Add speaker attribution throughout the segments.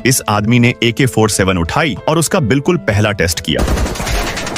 Speaker 1: इस आदमी ने AK-47 उठाई और उसका बिल्कुल पहला टेस्ट किया।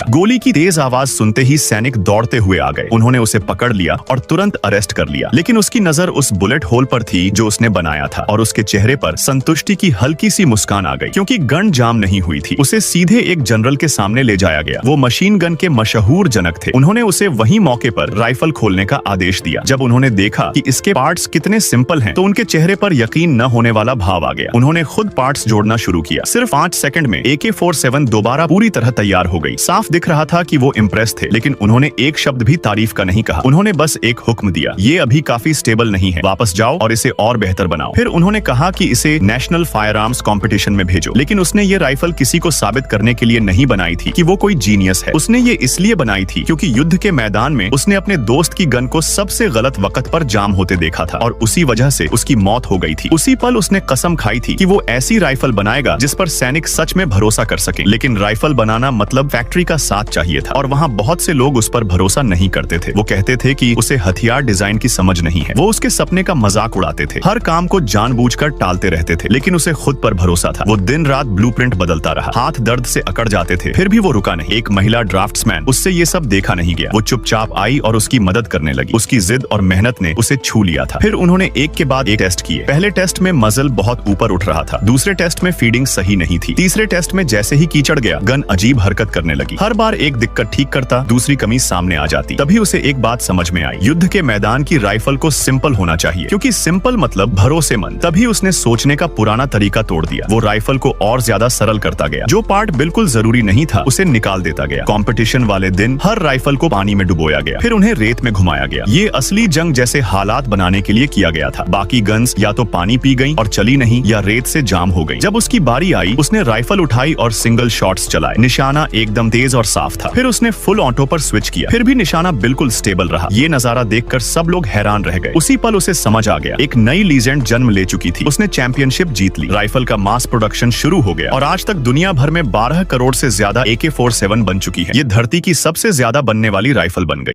Speaker 1: गोली की तेज आवाज सुनते ही सैनिक दौड़ते हुए आ गए। उन्होंने उसे पकड़ लिया और तुरंत अरेस्ट कर लिया, लेकिन उसकी नजर उस बुलेट होल पर थी जो उसने बनाया था और उसके चेहरे पर संतुष्टि की हल्की सी मुस्कान आ गई, क्योंकि गन जाम नहीं हुई थी। उसे सीधे एक जनरल के सामने ले जाया गया। वो मशीन गन के मशहूर जनक थे। उन्होंने उसे वही मौके पर राइफल खोलने का आदेश दिया। जब उन्होंने देखा कि इसके पार्ट्स कितने सिंपल हैं, तो उनके चेहरे पर यकीन न होने वाला भाव आ गया। उन्होंने खुद पार्ट्स जोड़ना शुरू किया। सिर्फ 5 सेकंड में AK-47 दोबारा पूरी तरह तैयार हो गई। साफ दिख रहा था कि वो इम्प्रेस थे, लेकिन उन्होंने एक शब्द भी तारीफ का नहीं कहा। उन्होंने बस एक हुक्म दिया, ये अभी काफी स्टेबल नहीं है, वापस जाओ और इसे और बेहतर बनाओ। फिर उन्होंने कहा कि इसे नेशनल फायर आर्म्स कॉम्पिटिशन में भेजो। लेकिन उसने ये राइफल किसी को साबित करने के लिए नहीं बनाई थी कि वो कोई जीनियस है। उसने ये इसलिए बनाई थी क्योंकि युद्ध के मैदान में उसने अपने दोस्त की गन को सबसे गलत वक्त पर जाम होते देखा था और उसी वजह से उसकी मौत हो गई थी। उसी पल उसने कसम खाई थी कि वो ऐसी राइफल बनाएगा जिस पर सैनिक सच में भरोसा कर सके। लेकिन राइफल बनाना मतलब फैक्ट्री का साथ चाहिए था और वहाँ बहुत से लोग उस पर भरोसा नहीं करते थे। वो कहते थे कि उसे हथियार डिजाइन की समझ नहीं है। वो उसके सपने का मजाक उड़ाते थे, हर काम को जानबूझकर टालते रहते थे, लेकिन उसे खुद पर भरोसा था। वो दिन रात ब्लूप्रिंट बदलता रहा, हाथ दर्द से अकड़ जाते थे, फिर भी वो रुका नहीं। एक महिला ड्राफ्ट्समैन, उससे ये सब देखा नहीं गया। वो चुपचाप आई और उसकी मदद करने लगी। उसकी जिद और मेहनत ने उसे छू लिया था। फिर उन्होंने एक के बाद एक टेस्ट किए। पहले टेस्ट में मजल बहुत ऊपर उठ रहा था, दूसरे टेस्ट में फीडिंग सही नहीं थी, तीसरे टेस्ट में जैसे ही कीचड़ गया, गन अजीब हरकत करने लगी। हर बार एक दिक्कत ठीक करता, दूसरी कमी सामने आ जाती। तभी उसे एक बात समझ में आई, युद्ध के मैदान की राइफल को सिंपल होना चाहिए, क्योंकि सिंपल मतलब भरोसेमंद। तभी उसने सोचने का पुराना तरीका तोड़ दिया। वो राइफल को और ज्यादा सरल करता गया। जो पार्ट बिल्कुल जरूरी नहीं था उसे निकाल देता गया। कंपटीशन वाले दिन हर राइफल को पानी में डुबोया गया, फिर उन्हें रेत में घुमाया गया। ये असली जंग जैसे हालात बनाने के लिए किया गया था। बाकी गन्स या तो पानी पी गई और चली नहीं, या रेत से जाम हो गई। जब उसकी बारी आई, उसने राइफल उठाई और सिंगल शॉट्स चलाए। निशाना एकदम तेज और साफ था। फिर उसने फुल ऑटो पर स्विच किया, फिर भी निशाना बिल्कुल स्टेबल रहा। ये नजारा देखकर सब लोग हैरान रह गए। उसी पल उसे समझ आ गया, एक नई लीजेंड जन्म ले चुकी थी। उसने चैंपियनशिप जीत ली, राइफल का मास प्रोडक्शन शुरू हो गया और आज तक दुनिया भर में 12 करोड़ से ज्यादा AK-47 बन चुकी है। ये धरती की सबसे ज्यादा बनने वाली राइफल बन गई।